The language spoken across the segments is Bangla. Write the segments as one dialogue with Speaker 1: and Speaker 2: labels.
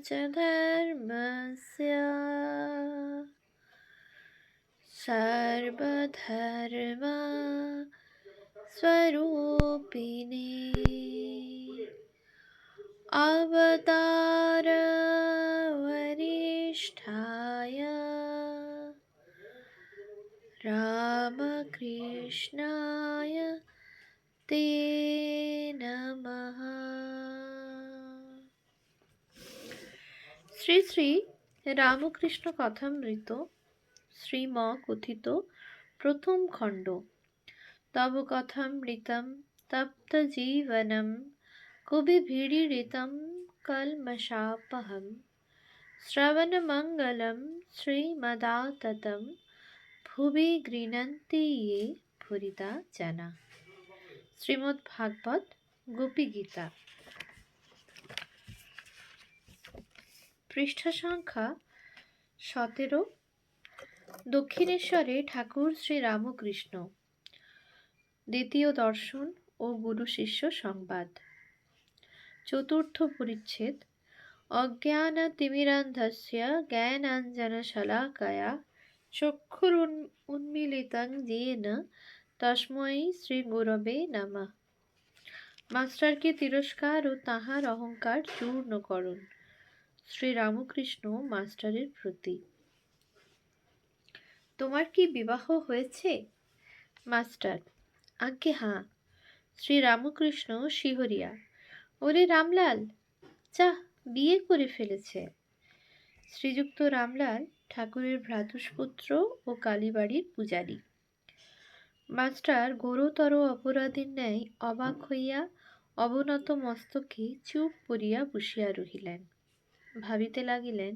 Speaker 1: च धर्मस्य सर्वधर्म स्वरूपिणे अवतार वरिष्ठाय रामकृष्णाय ते नमः। শ্রী শ্রী রামকৃষ্ণ কথামৃত শ্রীম কথিত প্রথম খণ্ড। তব কথামৃতম তপ্ত জীবনম কবিভিড়িতম কলমশাপহম শ্রবণমঙ্গলম শ্রীমদাততম ভুবি গৃণন্তি ये ভুরিদা জনা। শ্রীমদ্ ভাগবত গোপী গীতা, পৃষ্ঠা সংখ্যা 17। দক্ষিণেশ্বরে ঠাকুর শ্রী রামকৃষ্ণ, দ্বিতীয় দর্শন ও গুরু শিষ্য সংবাদ। চতুর্থ পরিচ্ছেদ। অজ্ঞানতিমিরান্ধস্য জ্ঞানাঞ্জনশলাকয়া চক্ষুরুন্মীলিতং येन তস্मै শ্রীগুরবে নমঃ। মাস্টারকে তিরস্কার ও তাহার অহংকার চূর্ণকরণ। শ্রী রামকৃষ্ণ মাস্টারের প্রতি। তোমার কি বিবাহ হয়েছে? মাস্টার: আজ্ঞে হাঁ। শ্রী রামকৃষ্ণ শিহরিয়া: ওরে রামলাল, যা, বিয়ে করে ফেলেছে। শ্রীযুক্ত রামলাল ঠাকুরের ভ্রাতুষ্পুত্র ও কালীবাড়ির পূজারী। মাস্টার ঘোরতর অপরাধীর ন্যায় অবাক হইয়া অবনত মস্তকে চুপ করিয়া বসিয়া রহিলেন। ভাবিতে লাগিলেন,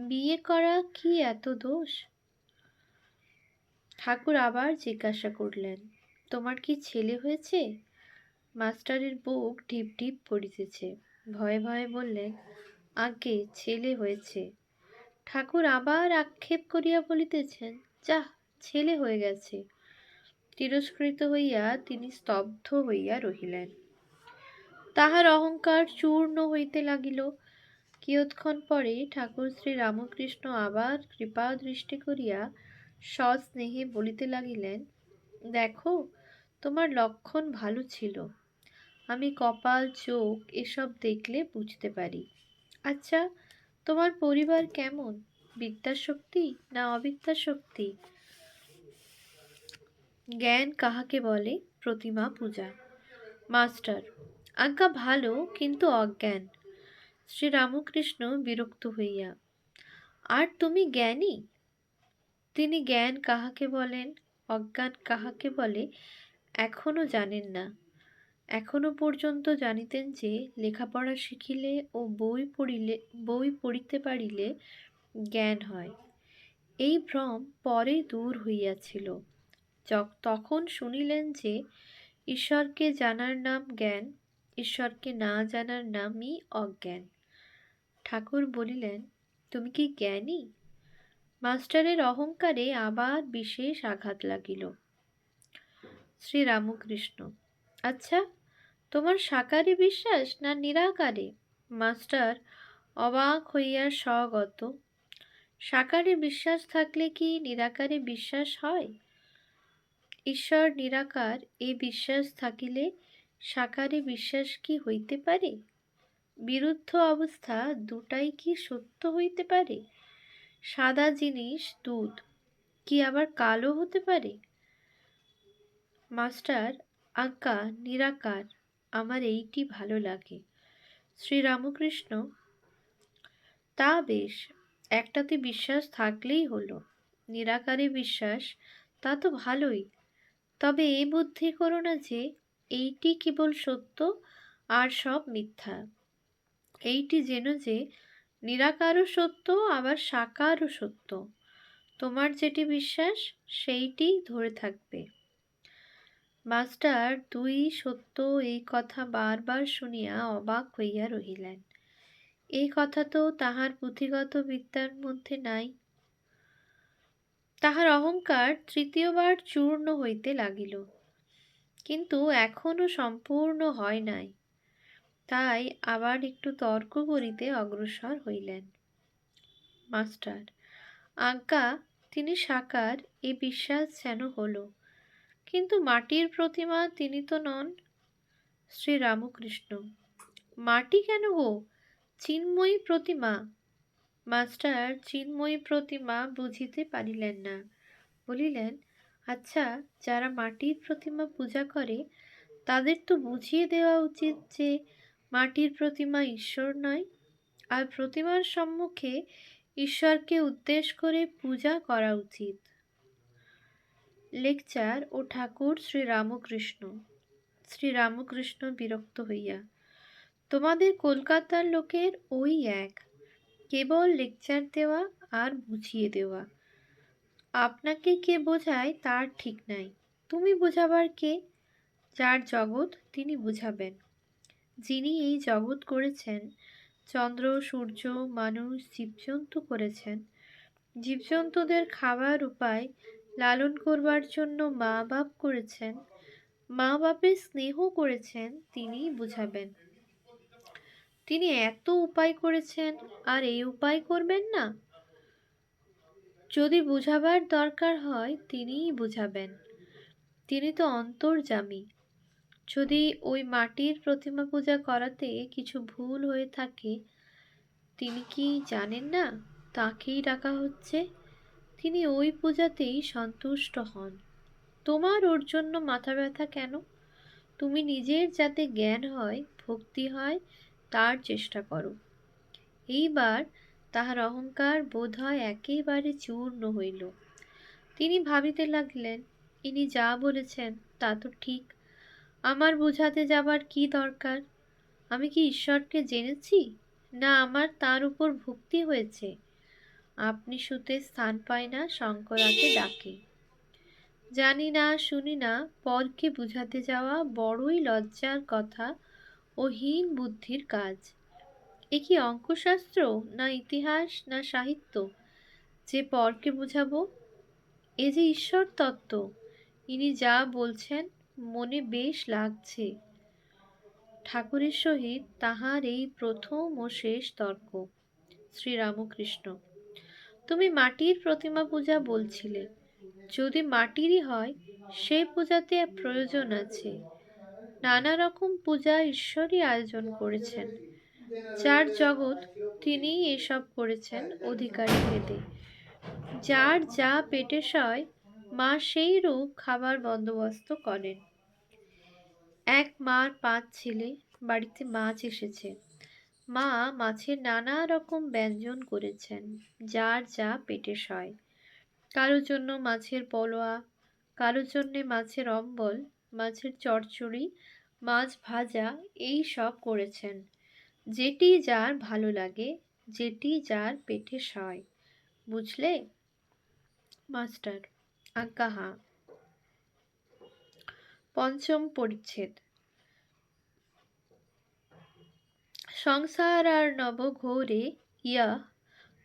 Speaker 1: বিয়ে করা কি এত দোষ? ঠাকুর আবার জিজ্ঞাসা করলেন, তোমার কি ছেলে হয়েছে? মাস্টারের বুক ঢিপ ঢিপ করিতেছে। ভয়ে ভয়ে বললেন, আজ্ঞে, ছেলে হয়েছে। ঠাকুর আবার আক্ষেপ করিয়া বলিতেছেন, যাহ, ছেলে হয়ে গেছে। তিরস্কৃত হইয়া তিনি স্তব্ধ হইয়া রহিলেন। তাহার অহংকার চূর্ণ হইতে লাগিল। কিয়ৎক্ষণ পরে ঠাকুর শ্রী রামকৃষ্ণ আবার কৃপা দৃষ্টি করিয়া সস্নেহে বলিতে লাগিলেন, দেখো, তোমার লক্ষণ ভালো ছিল। আমি কপাল, চোখ এসব দেখলে বুঝতে পারি। আচ্ছা, তোমার পরিবার কেমন? বিদ্যাশক্তি না অবিদ্যাশক্তি? জ্ঞান কাহাকে বলে? প্রতিমা পূজা। মাস্টার: আজ্ঞা ভালো, কিন্তু অজ্ঞান। শ্রী রামকৃষ্ণ বিরক্ত হইয়া: আর তুমি জ্ঞানী? তিনি জ্ঞান কাহাকে বলেন, অজ্ঞান কাহাকে বলে, এখনো জানেন না। এখনো পর্যন্ত জানিতেন যে লেখাপড়া শিখিলে ও বই পড়িতে পারিলে জ্ঞান হয়। এই ভ্রম পরে দূর হইয়াছিল। তখন শুনিলেন যে ঈশ্বরকে জানার নাম জ্ঞান, ঈশ্বরকে না জানার নামই অজ্ঞান। ঠাকুর বলিলেন, তুমি কি জ্ঞানী? মাস্টারের অহংকারে আবার বিশেষ আঘাত লাগিল। শ্রী রামকৃষ্ণ: আচ্ছা, তোমার সাকারে বিশ্বাস না নিরাকারে? মাস্টার অবাক হইয়া স্বগত: সাকারে বিশ্বাস থাকলে কি নিরাকারে বিশ্বাস হয়? ঈশ্বর নিরাকার এ বিশ্বাস থাকিলে সাকারে বিশ্বাস কি হইতে পারে? বিরুদ্ধ অবস্থা দুটাই কি সত্য হইতে পারে? সাদা জিনিস দুধ কি আবার কালো হতে পারে? মাস্টার: আজ্ঞা, নিরাকার, আমার এইটি ভালো লাগে। শ্রী রামকৃষ্ণ: তা বেশ, একটাতে বিশ্বাস থাকলেই হলো। নিরাকারে বিশ্বাস, তা তো ভালোই। তবে এই বুদ্ধি করো না যে এইটি কেবল সত্য আর সব মিথ্যা। এইটি যেন যে নিরাকারও সত্য, আবার সাকারও সত্য। তোমার যেটি বিশ্বাস সেইটি ধরে থাকবে। মাস্টার দুই সত্য এই কথা বারবার শুনিয়া অবাক হইয়া রহিলেন। এই কথা তো তাহার পুঁথিগত বিদ্যার মধ্যে নাই। তাহার অহংকার তৃতীয়বার চূর্ণ হইতে লাগিল, কিন্তু এখনো সম্পূর্ণ হয় নাই। তাই আবার একটু তর্ক করিতে অগ্রসর হইলেন। মাস্টার, আজ্ঞা তিনি সাকার, এ বিশ্বাস যেন হলো, কিন্তু মাটির প্রতিমা তিনি তো নন। শ্রীরামকৃষ্ণ, মাটি কেন গো, চিন্ময়ী প্রতিমা। মাস্টার চিন্ময়ী প্রতিমা বুঝিতে পারিলেন না, বলিলেন, আচ্ছা, যারা মাটির প্রতিমা পূজা করে তাদের তো বুঝিয়ে দেওয়া উচিত যে মাটির প্রতিমা ঈশ্বর নয়, আর প্রতিমার সম্মুখে ঈশ্বরকে উদ্দেশ করে পূজা করা উচিত। লেকচার ও ঠাকুর শ্রীরামকৃষ্ণ। শ্রীরামকৃষ্ণ বিরক্ত হইয়া, তোমাদের কলকাতার লোকের ওই এক, কেবল লেকচার দেওয়া আর বুঝিয়ে দেওয়া। আপনাকে কে বোঝায় তার ঠিক নাই, তুমি বোঝাবার কে? যার জগৎ তিনি বুঝাবেন। যিনি এই জগৎ করেছেন, চন্দ্র সূর্য মানুষ জীবজন্তু করেছেন, জীবজন্তুদের খাবার উপায় লালন করবার জন্য মা বাপ করেছেন, মা বাপের স্নেহ করেছেন, তিনিই বুঝাবেন। তিনি এত উপায় করেছেন আর এই উপায় করবেন না? যদি বুঝাবার দরকার হয় তিনিই বুঝাবেন, তিনি তো অন্তর্যামী। যদি ওই মাটির প্রতিমা পূজা করাতে কিছু ভুল হয়ে থাকে, তিনি কি জানেন না তাকেই ডাকা হচ্ছে? তিনি ওই পূজাতেই সন্তুষ্ট হন। তোমার ওর জন্য মাথা ব্যথা কেন? তুমি নিজের যাতে জ্ঞান হয়, ভক্তি হয়, তার চেষ্টা করো। এইবার তাহার অহংকার বোধ হয় একেবারে চূর্ণ হইল। তিনি ভাবিতে লাগলেন, ইনি যা বলেছেন তা তো ঠিক, আমার বুঝাতে যাবার কি দরকার? আমি কি ঈশ্বরকে জেনেছি, না আমার তার উপর ভক্তি হয়েছে? আপনি শুতে স্থান পায় না, শঙ্করাকে ডাকে। জানি না শুনি না, পরকে বুঝাতে যাওয়া বড়ই লজ্জার কথা ও হীন বুদ্ধির কাজ। এ কি অঙ্কশাস্ত্র, না ইতিহাস, না সাহিত্য যে পরকে বুঝাবো? এ যে ঈশ্বর তত্ত্ব। ইনি যা বলছেন মনে বেশ লাগছে। ঠাকুরের সহিত তাহার এই প্রথম ও শেষ তর্ক। শ্রীরামকৃষ্ণ, তুমি মাটির প্রতিমা পূজা বলছিলে, যদি মাটিরই হয় সে পূজাতে প্রয়োজন আছে। নানা রকম পূজা ঈশ্বরই আয়োজন করেছেন, যার জগৎ তিনিই এসব করেছেন অধিকারী ভেদে। যার যা পেটে সয় মা সেই রূপ খাবার বন্দোবস্ত করেন। এক মার 5 ছেলে, বাড়িতে মাছ এসেছে। মা মাছের নানা রকম ব্যঞ্জন করেছেন, যার যা পেটে সয়। কারোর জন্য মাছের পলোয়া, কারোর জন্যে মাছের অম্বল, মাছের চচ্চড়ি, মাছ ভাজা, এই সব করেছেন। যেটি যার ভালো লাগে, যেটি যার পেটে সয়। বুঝলে? মাস্টার, আজ্ঞা হাঁ। পঞ্চম পরিচ্ছেদ। সংসারার্ণব ঘোরে ইয়ঃ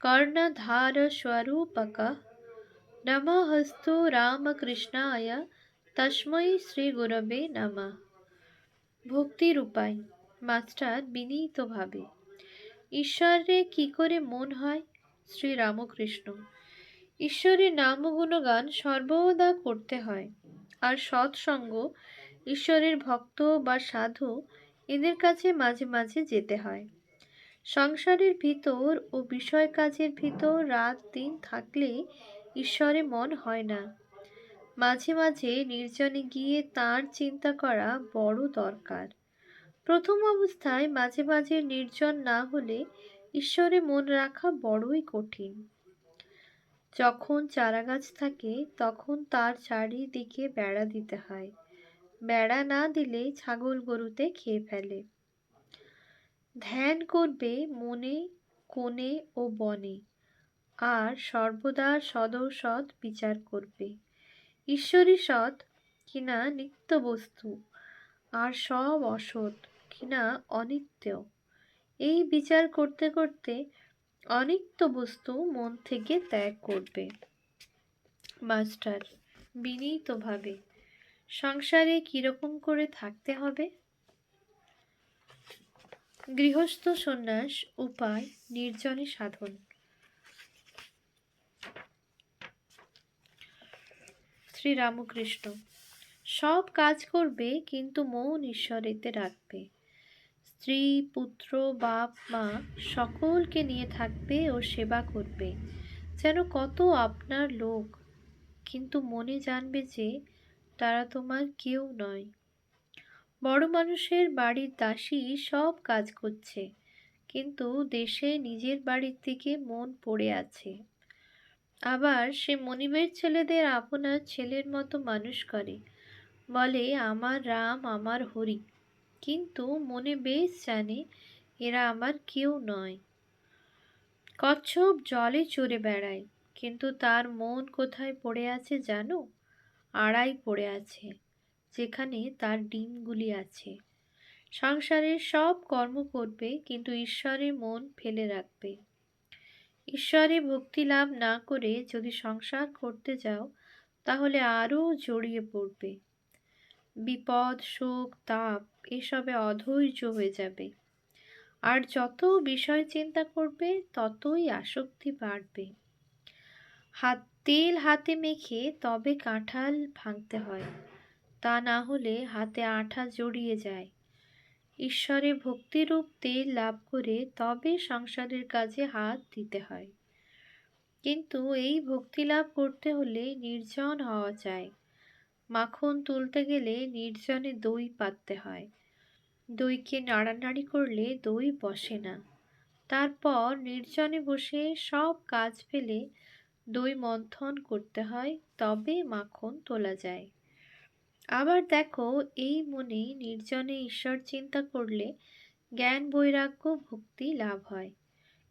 Speaker 1: কর্ণধার স্বরূপকঃ নমস্তু রামকৃষ্ণায় তস্मै শ্রীগুরবে নমঃ। ভক্তির উপায়। মাস্টার বিনীতভাবে, ঈশ্বরে কি করে মন হয়? শ্রীরামকৃষ্ণ, ঈশ্বরের নাম ও গুণগান সর্বদা করতে হয়, আর সৎসঙ্গ, ঈশ্বরের ভক্ত বা সাধু, এদের কাছে মাঝে মাঝে যেতে হয়। সংসারের ভিতর ও বিষয় কাজের ভিতর রাত দিন থাকলে ঈশ্বরে মন হয় না। মাঝে মাঝে নির্জনে গিয়ে তাঁর চিন্তা করা বড় দরকার। প্রথম অবস্থায় মাঝে মাঝে নির্জন না হলে ঈশ্বরে মন রাখা বড়ই কঠিন। যখন চারাগাছ থাকে তখন তার চারিদিকে বেড়া দিতে হয়, বেড়া না দিলে ছাগল গরুতে খেয়ে ফেলে। ধ্যান করবে মনে, কোণে ও বনে, আর সর্বদা সদৌসৎ বিচার করবে। ঈশ্বরই সৎ কিনা নিত্য বস্তু, আর সব অসৎ কিনা অনিত্য। এই বিচার করতে করতে অনিত্য বস্তু মন থেকে ত্যাগ করবে। মাস্টার বিনীতভাবে, সংসারে কিরকম করে থাকতে হবে? গৃহস্থ সন্ন্যাস উপায় নির্জনে সাধন। শ্রীরামকৃষ্ণ। সব কাজ করবে কিন্তু মন ঈশ্বরেতে রাখবে। স্ত্রী, পুত্র, বাপ মা সকলকে নিয়ে থাকবে ও সেবা করবে যেন কত আপনার লোক, কিন্তু মনে জানবে যে তারা তোমার কেউ নয়। বড় মানুষের বাড়ির দাসী সব কাজ করছে, কিন্তু দেশে নিজের বাড়ির দিকে মন পড়ে আছে। আবার সে মনিবের ছেলেদের আপনার ছেলের মতো মানুষ করে, বলে আমার রাম আমার হরি, কিন্তু মনে বেশ জানে এরা আমার কেউ নয়। কচ্ছপ জলে চড়ে বেড়ায়, কিন্তু তার মন কোথায় পড়ে আছে জানো? আড়াই পড়ে আছে, যেখানে তার ডিমগুলি আছে। সংসারের সব কর্ম করবে, কিন্তু ঈশ্বরে মন ফেলে রাখবে। ঈশ্বরে ভক্তি লাভ না করে যদি সংসার করতে যাও, তাহলে আরও জড়িয়ে পড়বে। বিপদ, সুখ, তাপ এসবে অধৈর্য হয়ে যাবে। আর যত বিষয় চিন্তা করবে ততই আসক্তি বাড়বে। তেল হাতে মেখে তবে কাঁঠাল ভাঙতে হয়, তা না হলে হাতে আঠা জড়িয়ে যায়। ঈশ্বরে ভক্তিরূপ তেল লাভ করে তবে সংসারের কাজে হাত দিতে হয়। কিন্তু এই ভক্তি লাভ করতে হলে নির্জন হওয়া চাই। মাখন তুলতে গেলে নির্জনে দই পাততে হয়। দইকে নাড়ানাড়ি করলে দই বসে না। তারপর নির্জনে বসে সব কাজ ফেলে দই মন্থন করতে হয়, তবে মাখন তোলা যায়। আবার দেখো, এই মনে নির্জনে ঈশ্বর চিন্তা করলে জ্ঞান, বৈরাগ্য, ভক্তি লাভ হয়।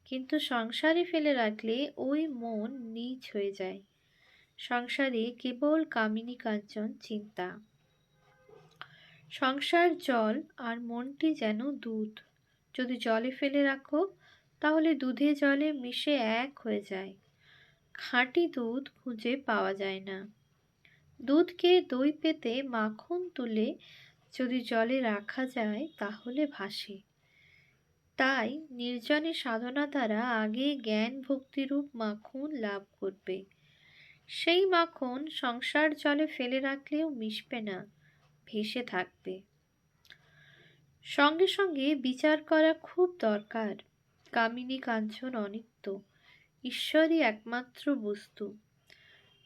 Speaker 1: কিন্তু সংসারে ফেলে রাখলে ওই মন নীচ হয়ে যায়। সংসারে কেবল কামিনী কাঞ্চন চিন্তা। সংসার জল আর মনটি যেন দুধ। যদি জলে ফেলে রাখো তাহলে দুধে জলে মিশে এক হয়ে যায়। খাঁটি দুধ খুঁজে পাওয়া যায় না। দুধকে দই পেতে মাখন তুলে যদি জলে রাখা যায় তাহলে ভাসে। তাই নির্জনে সাধনা দ্বারা আগে জ্ঞান ভক্তিরূপ মাখন লাভ করবে। সেই মাখন সংসার জলে ফেলে রাখলেও মিশবে না, ভেসে থাকবে। সঙ্গে সঙ্গে বিচার করা খুব দরকার। কামিনী কাঞ্চন অনিত্য, ঈশ্বরই একমাত্র বস্তু।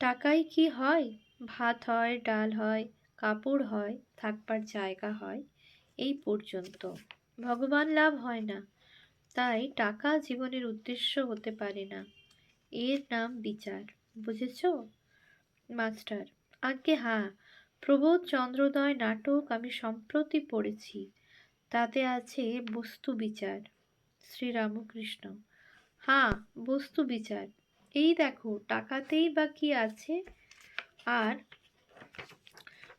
Speaker 1: টাকায় কি হয়? ভাত হয়, ডাল হয়, কাপড় হয়, থাকবার জায়গা হয়, এই পর্যন্ত। ভগবান লাভ হয় না। তাই টাকা জীবনের উদ্দেশ্য হতে পারে না। এর নাম বিচার। বুঝেছ? মাস্টার। আজ্ঞে হ্যাঁ, প্রবোধ চন্দ্রোদয় নাটক আমি সম্প্রতি পড়েছি, তাতে আছে বস্তু বিচার। শ্রীরামকৃষ্ণ। হ্যাঁ, বস্তু বিচার। এই দেখো, টাকাতেই বা কি আছে, আর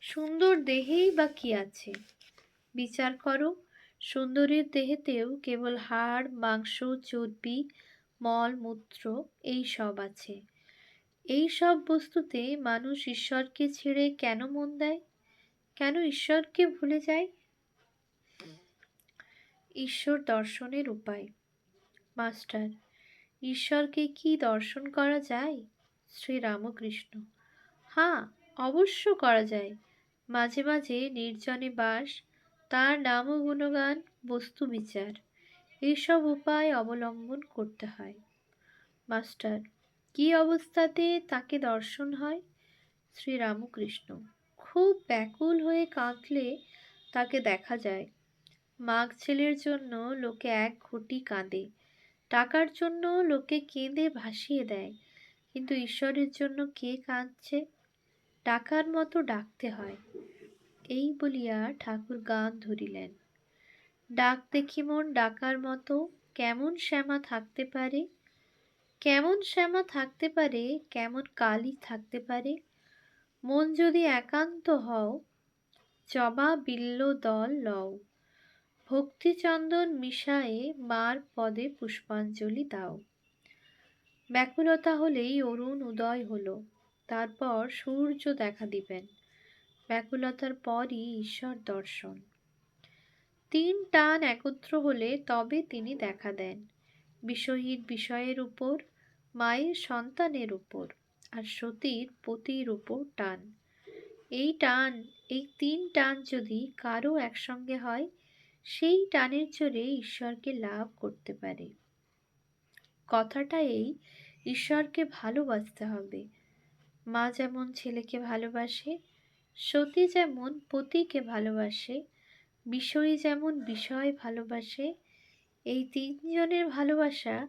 Speaker 1: সুন্দর দেহেই বা কি আছে? বিচার করো, সুন্দরীর দেহেতেও কেবল হাড়, মাংস, চর্বি, মল, মূত্র এই সব আছে। এই সব বস্তুতে মানুষ ঈশ্বরকে ছেড়ে কেন মন দেয়? কেন ঈশ্বরকে ভুলে যায়? ঈশ্বর দর্শনের উপায়। মাস্টার। ঈশ্বরকে কি দর্শন করা যায়? শ্রীরামকৃষ্ণ। হ্যাঁ, অবশ্য করা যায়। মাঝে মাঝে নির্জনে বাস, তার নাম ও গুণগান, বস্তু বিচার, এইসব উপায় অবলম্বন করতে হয়। মাস্টার। কি অবস্থাতে তাকে দর্শন হয়? শ্রীরামকৃষ্ণ। খুব ব্যাকুল হয়ে কাঁদলে তাকে দেখা যায়। মাঘ ছেলের জন্য লোকে এক ঘটি কাঁদে, টাকার জন্য লোকে কেঁদে ভাসিয়ে দেয়, কিন্তু ঈশ্বরের জন্য কে কাঁদছে? টাকার মতো ডাকতে হয়। এই বলিয়া ঠাকুর গান ধরিলেন। ডাক দেখি মন ডাকার মতো, কেমন শ্যামা থাকতে পারে, কেমন শ্যামা থাকতে পারে, কেমন কালী থাকতে পারে। মন যদি একান্ত হও, জবা বিল্ল দল লও, ভক্তিচন্দন মিশায়ে মার পদে পুষ্পাঞ্জলি দাও। ব্যাকুলতা হলেই অরুণ উদয় হলো, তারপর সূর্য দেখা দিবেন। ব্যাকুলতার পরই ঈশ্বর দর্শন। তিন টান একত্র হলে তবে তিনি দেখা দেন, বিষয়ীর বিষয়ের উপর, মায়ের সন্তানের উপর, আর সতীর পতির উপর টান। এই টান, এই তিন টান যদি কারো একসঙ্গে হয়, সেই টানের জোরে ঈশ্বরকে লাভ করতে পারে। কথাটা এই, ঈশ্বরকে ভালোবাসতে হবে। মা যেমন ছেলেকে ভালোবাসে, সতী যেমন পতিকে ভালোবাসে, বিষয়ী যেমন বিষয় ভালোবাসে, এই তিনজনের ভালোবাসা,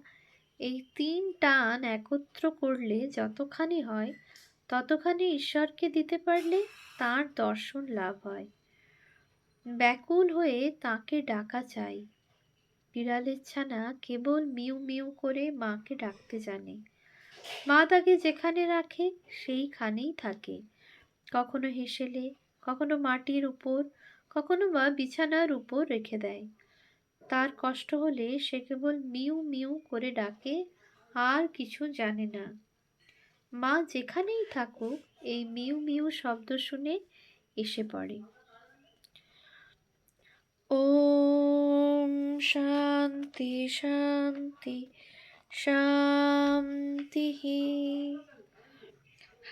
Speaker 1: এই তিন টান একত্র করলে যতখানি হয়, ততখানি ঈশ্বরকে দিতে পারলে তার দর্শন লাভ হয়। ব্যাকুল হয়ে তাকে ডাকা চাই। বিড়ালের ছানা কেবল মিউ মিউ করে মাকে ডাকতে জানে। মা তাকে যেখানে রাখে সেইখানেই থাকে। কখনো হেসেলে, কখনো মাটির উপর, কখনো বা বিছানার উপর রেখে দেয়। তার কষ্ট হলে সে কেবল মিউ মিউ করে ডাকে, আর কিছু জানে না। মা যেখানেই থাকুক, এই মিউ মিউ শব্দ শুনে এসে পড়ে। ওম শান্তি শান্তি শান্তি।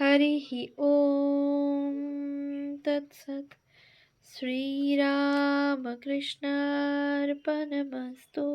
Speaker 1: হরিঃ ওম তৎসৎ। শ্রীরামকৃষ্ণার্পণমস্তু।